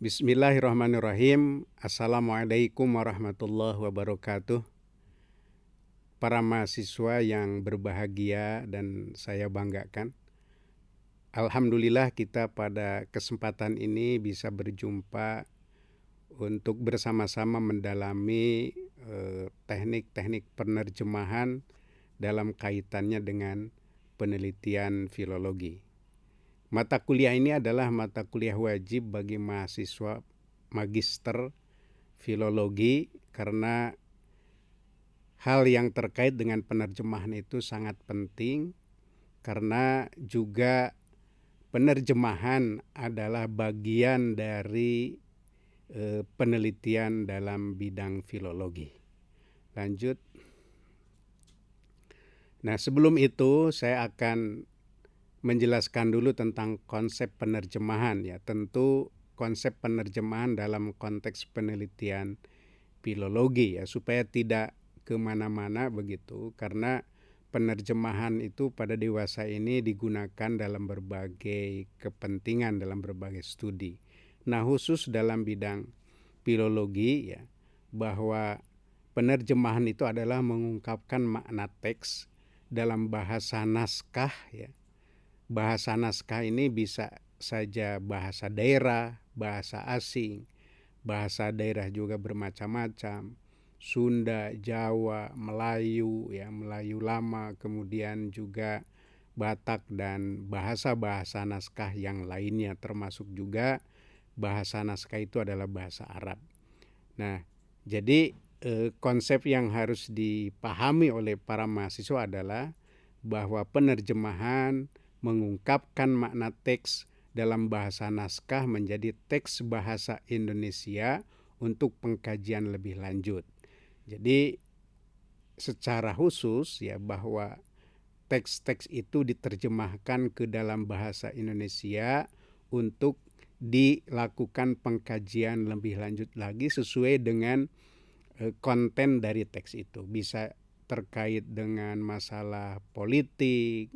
Bismillahirrahmanirrahim. Assalamualaikum warahmatullahi wabarakatuh. Para mahasiswa yang berbahagia dan saya banggakan. Alhamdulillah kita pada kesempatan ini bisa berjumpa untuk bersama-sama mendalami teknik-teknik penerjemahan dalam kaitannya dengan penelitian filologi. Mata kuliah ini adalah mata kuliah wajib bagi mahasiswa magister filologi karena hal yang terkait dengan penerjemahan itu sangat penting karena juga penerjemahan adalah bagian dari penelitian dalam bidang filologi. Lanjut. Nah, sebelum itu saya akan menjelaskan dulu tentang konsep penerjemahan ya. Tentu konsep penerjemahan dalam konteks penelitian filologi ya, supaya tidak kemana-mana begitu, karena penerjemahan itu pada dewasa ini digunakan dalam berbagai kepentingan, dalam berbagai studi. Nah, khusus dalam bidang filologi ya, bahwa penerjemahan itu adalah mengungkapkan makna teks dalam bahasa naskah ya. Bahasa naskah ini bisa saja bahasa daerah, bahasa asing. Bahasa daerah juga bermacam-macam. Sunda, Jawa, Melayu, ya Melayu lama, kemudian juga Batak dan bahasa-bahasa naskah yang lainnya, termasuk juga bahasa naskah itu adalah bahasa Arab. Nah, jadi konsep yang harus dipahami oleh para mahasiswa adalah bahwa penerjemahan mengungkapkan makna teks dalam bahasa naskah menjadi teks bahasa Indonesia untuk pengkajian lebih lanjut. Jadi secara khusus ya, bahwa teks-teks itu diterjemahkan ke dalam bahasa Indonesia untuk dilakukan pengkajian lebih lanjut lagi sesuai dengan konten dari teks itu. Bisa terkait dengan masalah politik,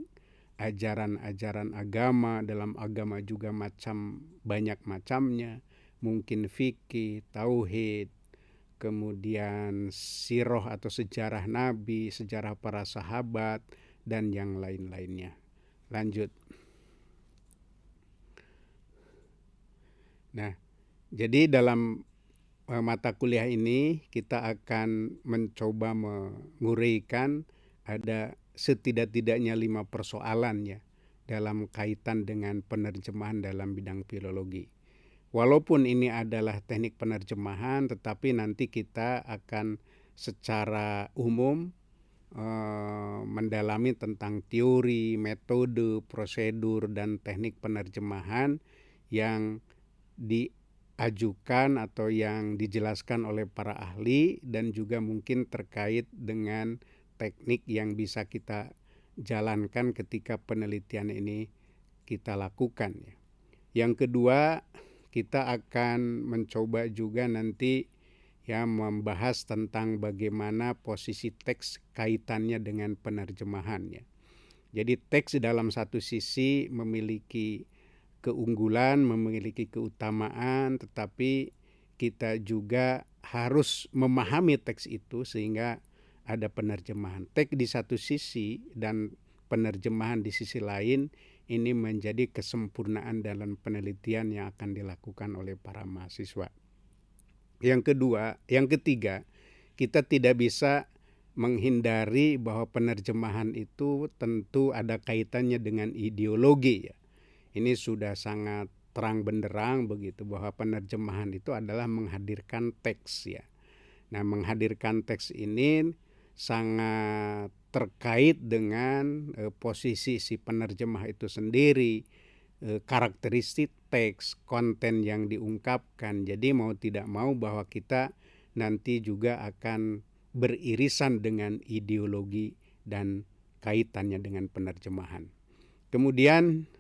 ajaran-ajaran agama, dalam agama juga banyak macamnya, mungkin fikih, tauhid, kemudian siroh atau sejarah nabi, sejarah para sahabat, dan yang lain-lainnya. Lanjut. Nah, jadi dalam mata kuliah ini kita akan mencoba menguraikan ada setidak-tidaknya 5 persoalan ya dalam kaitan dengan penerjemahan dalam bidang filologi. Walaupun ini adalah teknik penerjemahan, tetapi nanti kita akan secara umum mendalami tentang teori, metode, prosedur, dan teknik penerjemahan yang diajukan atau yang dijelaskan oleh para ahli, dan juga mungkin terkait dengan teknik yang bisa kita jalankan ketika penelitian ini kita lakukan ya. Yang kedua, kita akan mencoba juga nanti ya membahas tentang bagaimana posisi teks kaitannya dengan penerjemahan ya. Jadi teks dalam satu sisi memiliki keunggulan, memiliki keutamaan, tetapi kita juga harus memahami teks itu sehingga ada penerjemahan. Teks di satu sisi dan penerjemahan di sisi lain, ini menjadi kesempurnaan dalam penelitian yang akan dilakukan oleh para mahasiswa. Yang ketiga, kita tidak bisa menghindari bahwa penerjemahan itu tentu ada kaitannya dengan ideologi ya. Ini sudah sangat terang benderang begitu, bahwa penerjemahan itu adalah menghadirkan teks ya. Nah, menghadirkan teks ini sangat terkait dengan posisi si penerjemah itu sendiri, karakteristik teks, konten yang diungkapkan. Jadi mau tidak mau bahwa kita nanti juga akan beririsan dengan ideologi dan kaitannya dengan penerjemahan. Kemudian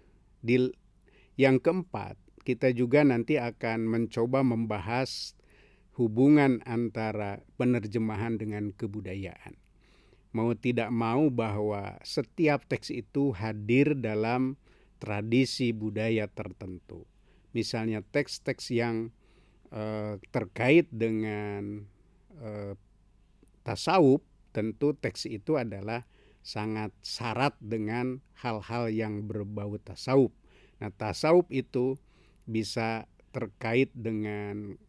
yang keempat, kita juga nanti akan mencoba membahas hubungan antara penerjemahan dengan kebudayaan. Mau tidak mau bahwa setiap teks itu hadir dalam tradisi budaya tertentu. Misalnya teks-teks yang terkait dengan tasawuf, tentu teks itu adalah sangat syarat dengan hal-hal yang berbau tasawuf. Nah, tasawuf itu bisa terkait dengan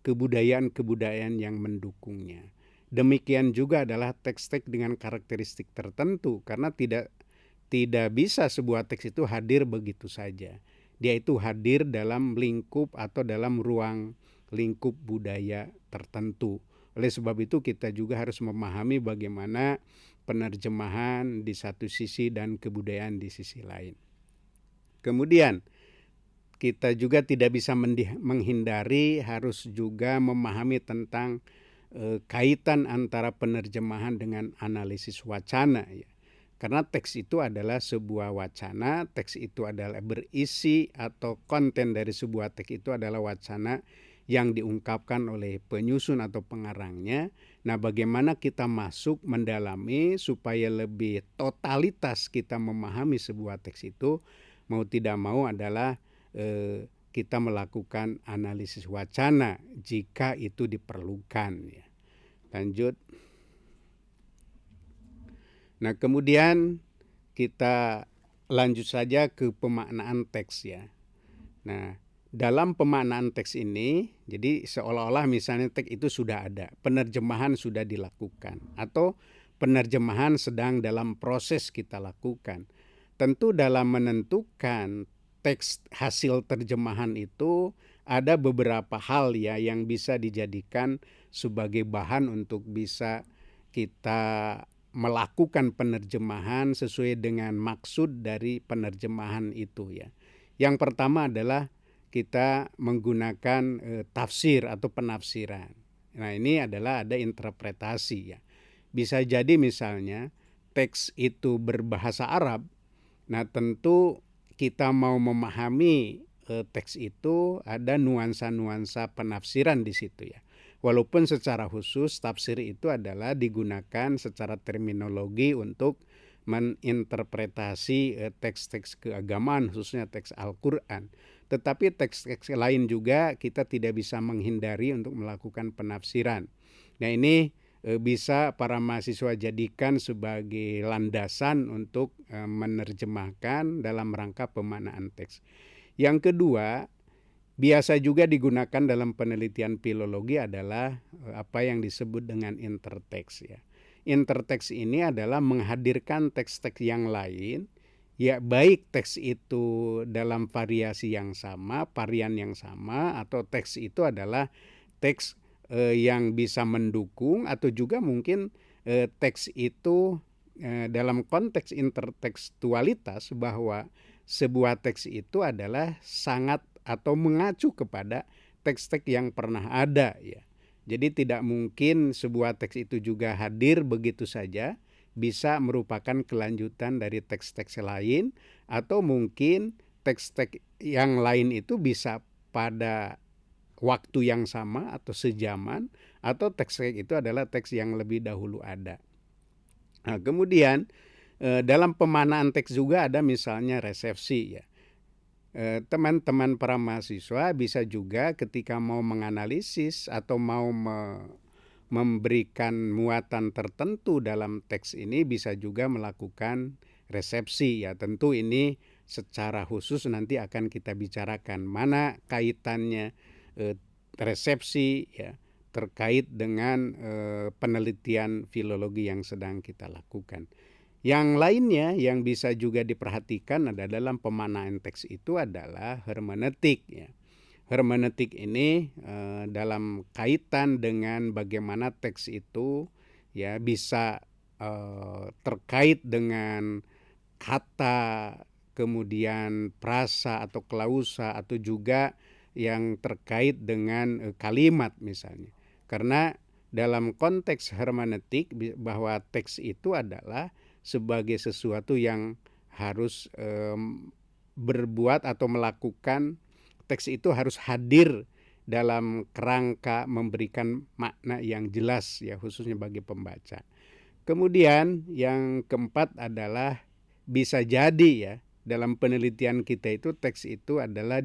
kebudayaan-kebudayaan yang mendukungnya. Demikian juga adalah teks-teks dengan karakteristik tertentu, karena tidak bisa sebuah teks itu hadir begitu saja. Dia itu hadir dalam lingkup atau dalam ruang lingkup budaya tertentu. Oleh sebab itu kita juga harus memahami bagaimana penerjemahan di satu sisi dan kebudayaan di sisi lain. Kemudian kita juga tidak bisa menghindari harus juga memahami tentang kaitan antara penerjemahan dengan analisis wacana, ya. Karena teks itu adalah sebuah wacana, teks itu adalah berisi atau konten dari sebuah teks itu adalah wacana yang diungkapkan oleh penyusun atau pengarangnya. Nah, bagaimana kita masuk mendalami supaya lebih totalitas kita memahami sebuah teks itu, mau tidak mau adalah kita melakukan analisis wacana jika itu diperlukan, ya. Lanjut. Nah, kemudian kita lanjut saja ke pemaknaan teks, ya. Nah, dalam pemaknaan teks ini, jadi seolah-olah misalnya teks itu sudah ada, penerjemahan sudah dilakukan, atau penerjemahan sedang dalam proses kita lakukan. Tentu dalam menentukan teks hasil terjemahan itu ada beberapa hal, ya, yang bisa dijadikan sebagai bahan untuk bisa kita melakukan penerjemahan sesuai dengan maksud dari penerjemahan itu, ya. Yang pertama adalah kita menggunakan tafsir atau penafsiran. Nah, ini adalah ada interpretasi, ya. Bisa jadi misalnya teks itu berbahasa Arab. Nah, tentu kita mau memahami teks itu ada nuansa-nuansa penafsiran di situ, ya. Walaupun secara khusus tafsir itu adalah digunakan secara terminologi untuk meninterpretasi teks-teks keagamaan, khususnya teks Al-Quran. Tetapi teks-teks lain juga kita tidak bisa menghindari untuk melakukan penafsiran. Nah, ini bisa para mahasiswa jadikan sebagai landasan untuk menerjemahkan dalam rangka pemaknaan teks. Yang kedua, biasa juga digunakan dalam penelitian filologi adalah apa yang disebut dengan interteks, ya. Interteks ini adalah menghadirkan teks-teks yang lain, ya, baik teks itu dalam variasi yang sama, varian yang sama, atau teks itu adalah teks yang bisa mendukung, atau juga mungkin teks itu dalam konteks intertekstualitas bahwa sebuah teks itu adalah sangat atau mengacu kepada teks-teks yang pernah ada, ya. Jadi tidak mungkin sebuah teks itu juga hadir begitu saja, bisa merupakan kelanjutan dari teks-teks lain, atau mungkin teks-teks yang lain itu bisa pada waktu yang sama atau sejaman, atau teks-teks itu adalah teks yang lebih dahulu ada. Nah, kemudian dalam pemaknaan teks juga ada misalnya resepsi, ya. Teman-teman para mahasiswa bisa juga ketika mau menganalisis atau mau memberikan muatan tertentu dalam teks ini bisa juga melakukan resepsi, ya. Tentu ini secara khusus nanti akan kita bicarakan mana kaitannya resepsi, ya, terkait dengan penelitian filologi yang sedang kita lakukan. Yang lainnya yang bisa juga diperhatikan adalah dalam pemaknaan teks itu adalah hermeneutik, ya. Hermeneutik ini dalam kaitan dengan bagaimana teks itu, ya, bisa terkait dengan kata, kemudian prasa atau klausa, atau juga yang terkait dengan kalimat misalnya. Karena dalam konteks hermeneutik bahwa teks itu adalah sebagai sesuatu yang harus berbuat atau melakukan, teks itu harus hadir dalam kerangka memberikan makna yang jelas, ya, khususnya bagi pembaca. Kemudian yang keempat adalah bisa jadi, ya, dalam penelitian kita itu teks itu adalah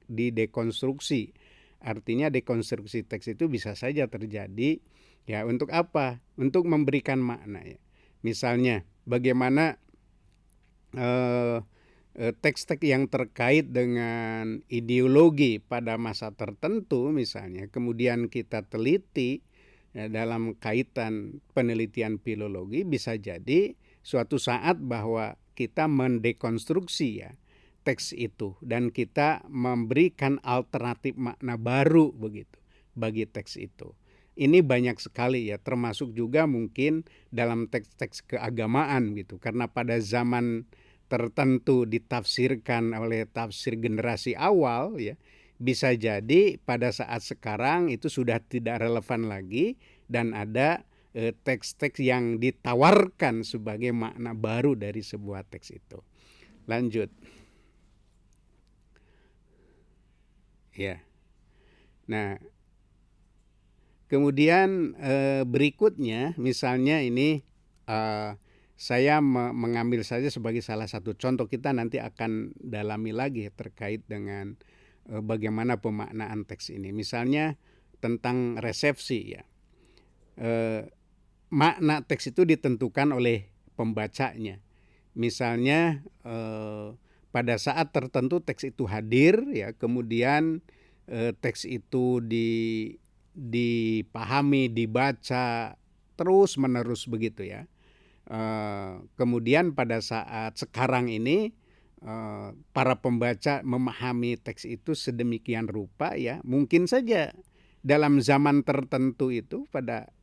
didekonstruksi Artinya dekonstruksi teks itu bisa saja terjadi ya untuk apa? Untuk memberikan makna ya. Misalnya bagaimana teks-teks yang terkait dengan ideologi pada masa tertentu misalnya, kemudian kita teliti ya, dalam kaitan penelitian filologi, bisa jadi suatu saat bahwa kita mendekonstruksi ya teks itu dan kita memberikan alternatif makna baru begitu bagi teks itu. Ini banyak sekali ya, termasuk juga mungkin dalam teks-teks keagamaan gitu, karena pada zaman tertentu ditafsirkan oleh tafsir generasi awal ya, bisa jadi pada saat sekarang itu sudah tidak relevan lagi dan ada teks-teks yang ditawarkan sebagai makna baru dari sebuah teks itu. Lanjut. Ya. Nah, kemudian berikutnya misalnya ini saya mengambil saja sebagai salah satu contoh, kita nanti akan dalami lagi terkait dengan bagaimana pemaknaan teks ini. Misalnya tentang resepsi ya. Makna teks itu ditentukan oleh pembacanya. Misalnya pada saat tertentu teks itu hadir ya, kemudian teks itu dipahami, dibaca terus menerus begitu ya. Kemudian pada saat sekarang ini para pembaca memahami teks itu sedemikian rupa ya, mungkin saja dalam zaman tertentu itu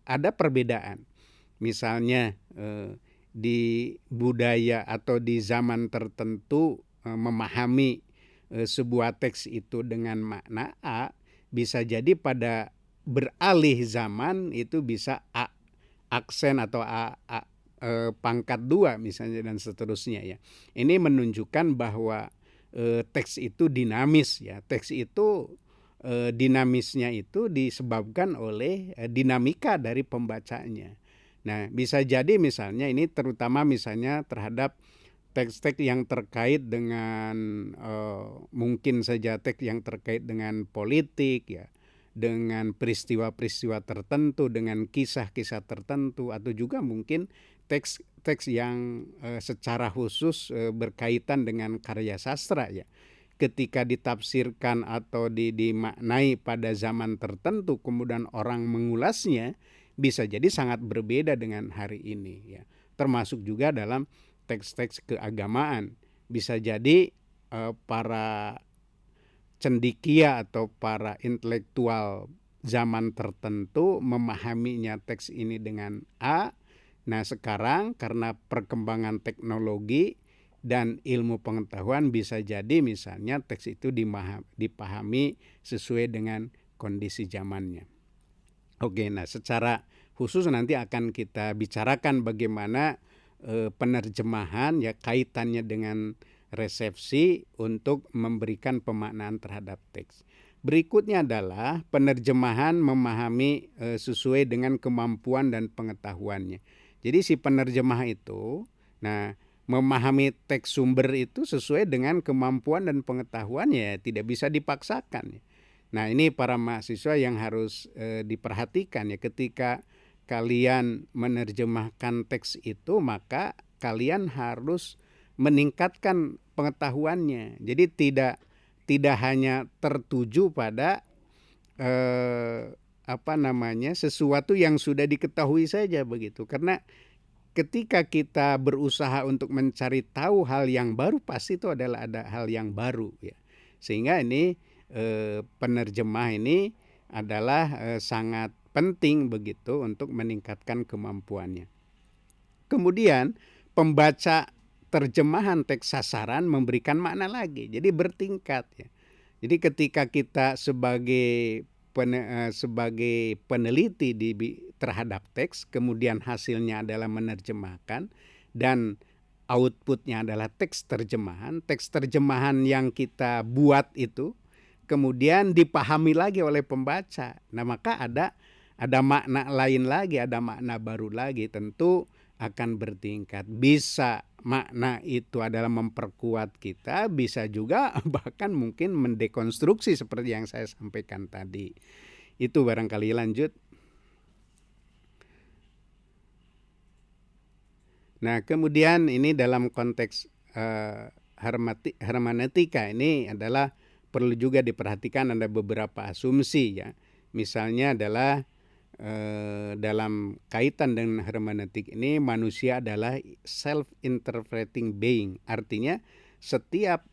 ada perbedaan. Misalnya di budaya atau di zaman tertentu memahami sebuah teks itu dengan makna A, bisa jadi pada beralih zaman itu bisa A aksen atau A pangkat 2 misalnya dan seterusnya ya. Ini menunjukkan bahwa teks itu dinamis ya. Teks itu dinamisnya itu disebabkan oleh dinamika dari pembacanya. Nah, bisa jadi misalnya ini terutama misalnya terhadap teks-teks yang terkait dengan mungkin saja teks yang terkait dengan politik ya, dengan peristiwa-peristiwa tertentu, dengan kisah-kisah tertentu, atau juga mungkin teks-teks yang secara khusus berkaitan dengan karya sastra ya. Ketika ditafsirkan atau dimaknai pada zaman tertentu, kemudian orang mengulasnya, bisa jadi sangat berbeda dengan hari ini ya. Termasuk juga dalam teks-teks keagamaan. Bisa jadi para cendekia atau para intelektual zaman tertentu memahaminya teks ini dengan A. Nah, sekarang karena perkembangan teknologi dan ilmu pengetahuan, bisa jadi misalnya teks itu dipahami sesuai dengan kondisi zamannya. Oke, nah secara khusus nanti akan kita bicarakan bagaimana penerjemahan ya kaitannya dengan resepsi untuk memberikan pemaknaan terhadap teks. Berikutnya adalah penerjemahan memahami sesuai dengan kemampuan dan pengetahuannya. Jadi si penerjemah itu, nah memahami teks sumber itu sesuai dengan kemampuan dan pengetahuannya, tidak bisa dipaksakan. Nah, ini para mahasiswa yang harus diperhatikan ya, ketika kalian menerjemahkan teks itu, maka kalian harus meningkatkan pengetahuannya. Jadi tidak hanya tertuju pada sesuatu yang sudah diketahui saja begitu. Karena ketika kita berusaha untuk mencari tahu hal yang baru, pasti itu adalah ada hal yang baru ya. Sehingga ini penerjemah ini adalah sangat penting begitu untuk meningkatkan kemampuannya. Kemudian pembaca terjemahan teks sasaran memberikan makna lagi, jadi bertingkat ya. Jadi ketika kita sebagai peneliti terhadap teks, kemudian hasilnya adalah menerjemahkan dan outputnya adalah teks terjemahan yang kita buat itu kemudian dipahami lagi oleh pembaca. Nah, maka ada makna lain lagi, ada makna baru lagi, tentu akan bertingkat. Bisa makna itu adalah memperkuat kita, bisa juga bahkan mungkin mendekonstruksi seperti yang saya sampaikan tadi. Itu barangkali. Lanjut. Nah, kemudian ini dalam konteks hermeneutika ini adalah perlu juga diperhatikan ada beberapa asumsi ya. Misalnya adalah dalam kaitan dengan hermeneutik ini manusia adalah self-interpreting being. Artinya setiap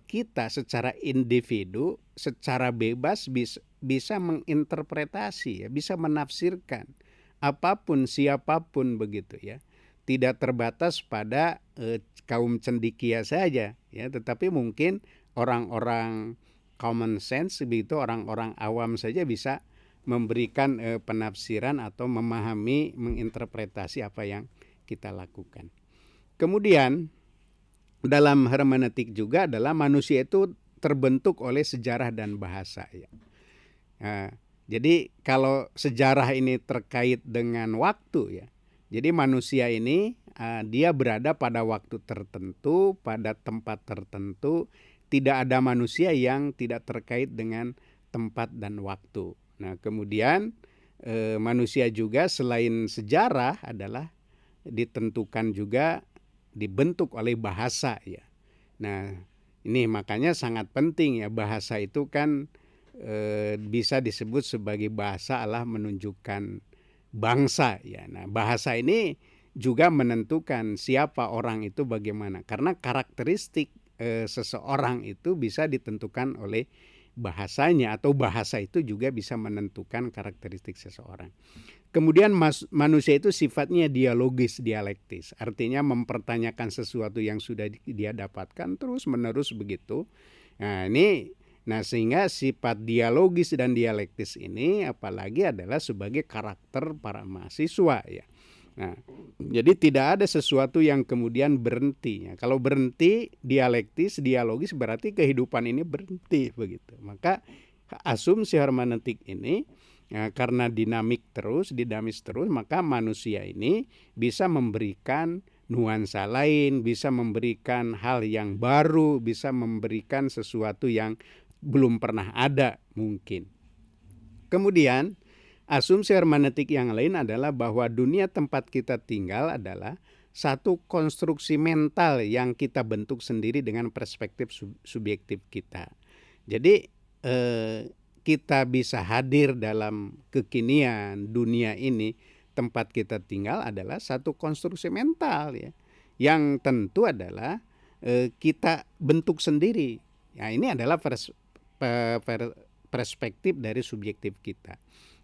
kita secara individu secara bebas bisa menginterpretasi ya, bisa menafsirkan apapun siapapun begitu ya. Tidak terbatas pada kaum cendekia saja ya, tetapi mungkin orang-orang common sense begitu, orang-orang awam saja bisa memberikan penafsiran atau memahami, menginterpretasi apa yang kita lakukan. Kemudian dalam hermeneutik juga adalah manusia itu terbentuk oleh sejarah dan bahasa ya. Nah, jadi kalau sejarah ini terkait dengan waktu ya. Jadi manusia ini dia berada pada waktu tertentu, pada tempat tertentu. Tidak ada manusia yang tidak terkait dengan tempat dan waktu. Nah, kemudian manusia juga selain sejarah adalah ditentukan juga dibentuk oleh bahasa ya. Nah, ini makanya sangat penting ya, bahasa itu kan bisa disebut sebagai bahasa adalah menunjukkan bangsa ya. Nah, bahasa ini juga menentukan siapa orang itu bagaimana, karena karakteristik seseorang itu bisa ditentukan oleh bahasanya, atau bahasa itu juga bisa menentukan karakteristik seseorang. Kemudian manusia itu sifatnya dialogis, dialektis, artinya mempertanyakan sesuatu yang sudah dia dapatkan terus menerus begitu. Nah, sehingga sifat dialogis dan dialektis ini apalagi adalah sebagai karakter para mahasiswa ya. Nah, jadi tidak ada sesuatu yang kemudian berhenti. Kalau berhenti dialektis, dialogis berarti kehidupan ini berhenti begitu. Maka asumsi hermeneutik ini karena dinamis terus, maka manusia ini bisa memberikan nuansa lain, bisa memberikan hal yang baru, bisa memberikan sesuatu yang belum pernah ada mungkin. Kemudian asumsi hermeneutik yang lain adalah bahwa dunia tempat kita tinggal adalah satu konstruksi mental yang kita bentuk sendiri dengan perspektif subjektif kita. Jadi kita bisa hadir dalam kekinian dunia ini, tempat kita tinggal adalah satu konstruksi mental ya, yang tentu adalah kita bentuk sendiri. Ya, ini adalah perspektif dari subjektif kita.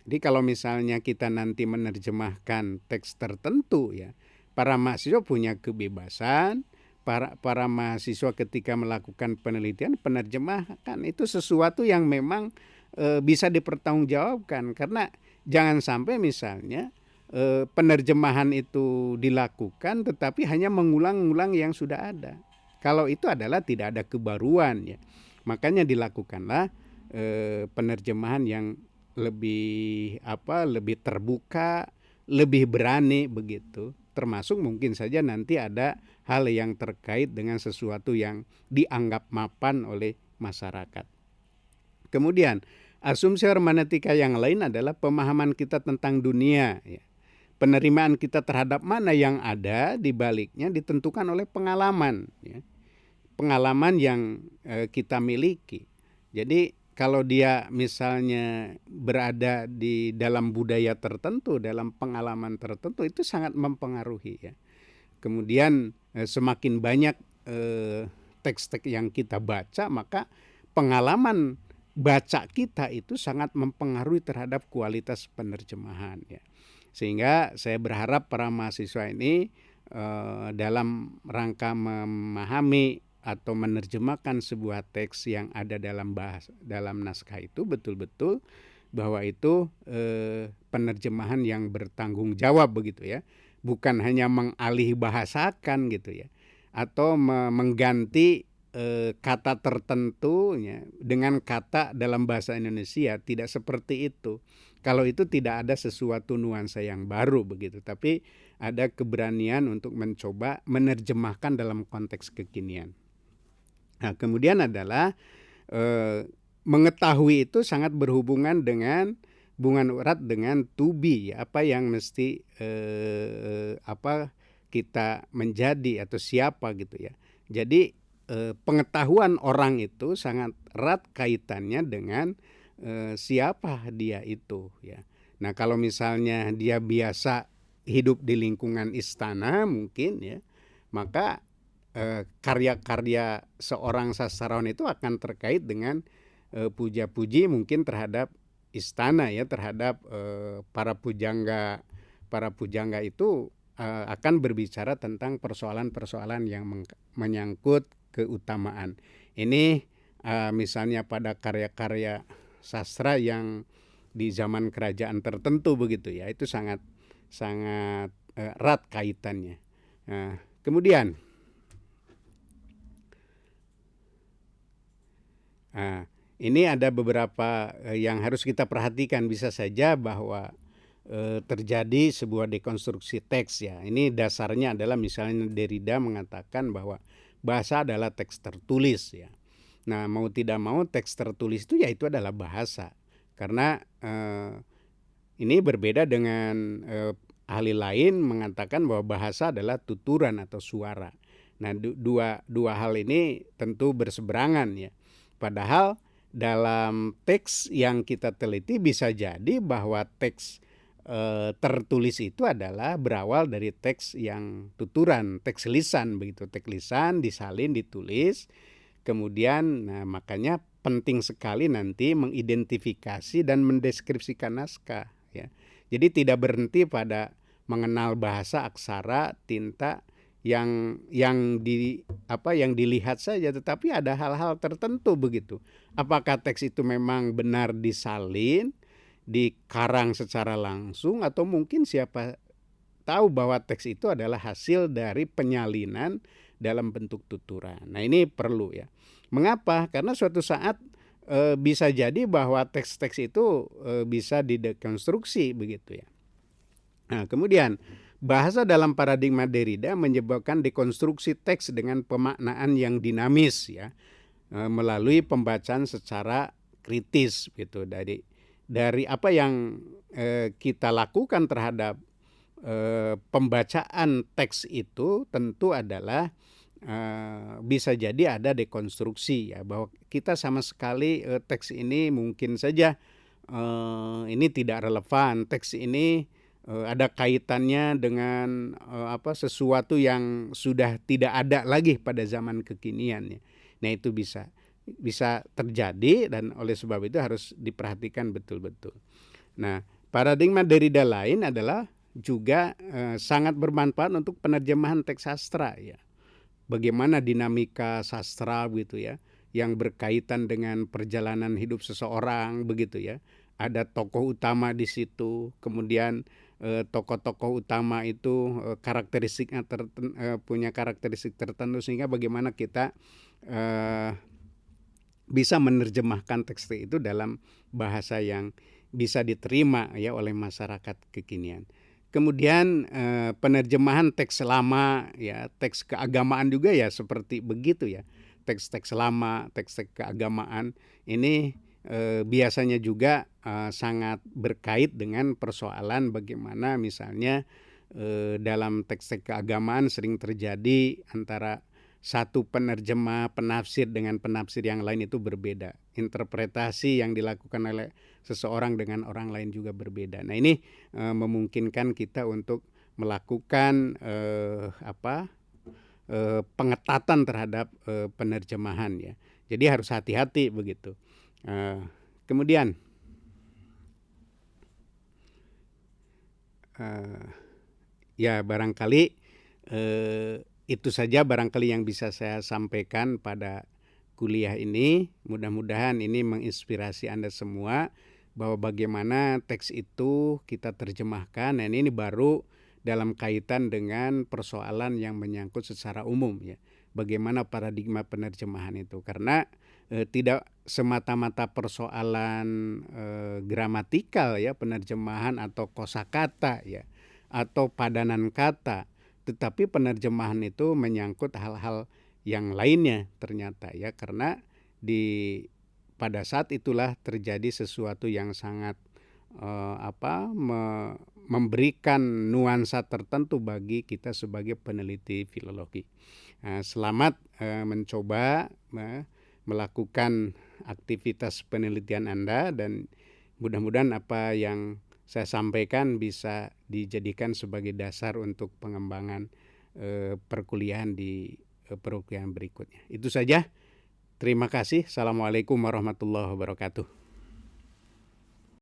Jadi kalau misalnya kita nanti menerjemahkan teks tertentu ya, para mahasiswa punya kebebasan, para mahasiswa ketika melakukan penelitian, penerjemahan itu sesuatu yang memang bisa dipertanggungjawabkan, karena jangan sampai misalnya penerjemahan itu dilakukan tetapi hanya mengulang-ulang yang sudah ada. Kalau itu adalah tidak ada kebaruan ya. Makanya dilakukanlah penerjemahan yang lebih terbuka, lebih berani begitu. Termasuk mungkin saja nanti ada hal yang terkait dengan sesuatu yang dianggap mapan oleh masyarakat. Kemudian asumsi hermeneutika yang lain adalah pemahaman kita tentang dunia ya. Penerimaan kita terhadap mana yang ada di baliknya ditentukan oleh pengalaman ya. Pengalaman yang kita miliki. Jadi kalau dia misalnya berada di dalam budaya tertentu, dalam pengalaman tertentu, itu sangat mempengaruhi ya. Kemudian semakin banyak teks-teks yang kita baca, maka pengalaman baca kita itu sangat mempengaruhi terhadap kualitas penerjemahan ya. Sehingga saya berharap para mahasiswa ini dalam rangka memahami atau menerjemahkan sebuah teks yang ada dalam naskah itu betul-betul bahwa itu penerjemahan yang bertanggung jawab begitu ya, bukan hanya mengalih bahasakan gitu ya, atau mengganti kata tertentu ya, dengan kata dalam bahasa Indonesia tidak seperti itu. Kalau itu tidak ada sesuatu nuansa yang baru begitu, tapi ada keberanian untuk mencoba menerjemahkan dalam konteks kekinian. Nah, kemudian adalah mengetahui itu sangat berhubungan dengan hubungan erat dengan to be, apa yang mesti apa kita menjadi atau siapa gitu ya. Jadi pengetahuan orang itu sangat erat kaitannya dengan siapa dia itu ya. Nah, kalau misalnya dia biasa hidup di lingkungan istana mungkin ya, maka karya-karya seorang sastrawan itu akan terkait dengan puja-puji mungkin terhadap istana ya, terhadap para pujangga itu akan berbicara tentang persoalan-persoalan yang menyangkut keutamaan. Ini misalnya pada karya-karya sastra yang di zaman kerajaan tertentu begitu ya, itu sangat erat kaitannya. Nah, kemudian ini ada beberapa yang harus kita perhatikan. Bisa saja bahwa terjadi sebuah dekonstruksi teks ya. Ini dasarnya adalah misalnya Derrida mengatakan bahwa bahasa adalah teks tertulis ya. Nah, mau tidak mau teks tertulis itu ya itu adalah bahasa. Karena ini berbeda dengan ahli lain mengatakan bahwa bahasa adalah tuturan atau suara. Nah, dua hal ini tentu berseberangan ya. Padahal dalam teks yang kita teliti bisa jadi bahwa teks tertulis itu adalah berawal dari teks yang tuturan, teks lisan begitu. Teks lisan disalin, ditulis. Kemudian makanya penting sekali nanti mengidentifikasi dan mendeskripsikan naskah ya. Jadi tidak berhenti pada mengenal bahasa, aksara, tinta yang dilihat saja, tetapi ada hal-hal tertentu begitu. Apakah teks itu memang benar disalin, dikarang secara langsung, atau mungkin siapa tahu bahwa teks itu adalah hasil dari penyalinan dalam bentuk tuturan. Nah, ini perlu ya. Mengapa? Karena suatu saat bisa jadi bahwa teks-teks itu bisa didekonstruksi begitu ya. Nah, kemudian bahasa dalam paradigma Derrida menyebabkan dekonstruksi teks dengan pemaknaan yang dinamis ya, melalui pembacaan secara kritis gitu dari apa yang kita lakukan terhadap pembacaan teks itu tentu adalah bisa jadi ada dekonstruksi ya, bahwa kita sama sekali teks ini mungkin saja ini tidak relevan, teks ini ada kaitannya dengan sesuatu yang sudah tidak ada lagi pada zaman kekinian ya. Nah, itu bisa terjadi dan oleh sebab itu harus diperhatikan betul-betul. Nah, paradigma Derrida lain adalah juga sangat bermanfaat untuk penerjemahan teks sastra ya. Bagaimana dinamika sastra gitu ya, yang berkaitan dengan perjalanan hidup seseorang begitu ya. Ada tokoh utama di situ, kemudian tokoh-tokoh utama itu karakteristiknya punya karakteristik tertentu, sehingga bagaimana kita bisa menerjemahkan teks itu dalam bahasa yang bisa diterima ya oleh masyarakat kekinian. Kemudian penerjemahan teks lama ya, teks keagamaan juga ya seperti begitu ya. Teks-teks lama, teks-teks keagamaan ini biasanya juga sangat berkait dengan persoalan bagaimana misalnya dalam teks-teks keagamaan sering terjadi antara satu penerjemah penafsir dengan penafsir yang lain itu berbeda. Interpretasi yang dilakukan oleh seseorang dengan orang lain juga berbeda. Nah, ini memungkinkan kita untuk melakukan pengetatan terhadap penerjemahan ya. Jadi harus hati-hati begitu. Kemudian ya barangkali itu saja barangkali yang bisa saya sampaikan pada kuliah ini. Mudah-mudahan ini menginspirasi Anda semua bahwa bagaimana teks itu kita terjemahkan. Dan ini baru dalam kaitan dengan persoalan yang menyangkut secara umum ya. bagaimana paradigma penerjemahan itu. Karena tidak semata-mata persoalan gramatikal ya penerjemahan atau kosakata ya atau padanan kata, tetapi penerjemahan itu menyangkut hal-hal yang lainnya ternyata ya, karena pada saat itulah terjadi sesuatu yang sangat memberikan nuansa tertentu bagi kita sebagai peneliti filologi. Selamat mencoba melakukan aktivitas penelitian Anda, dan mudah-mudahan apa yang saya sampaikan bisa dijadikan sebagai dasar untuk pengembangan perkuliahan di perkuliahan berikutnya. Itu saja. Terima kasih. Assalamualaikum warahmatullahi wabarakatuh.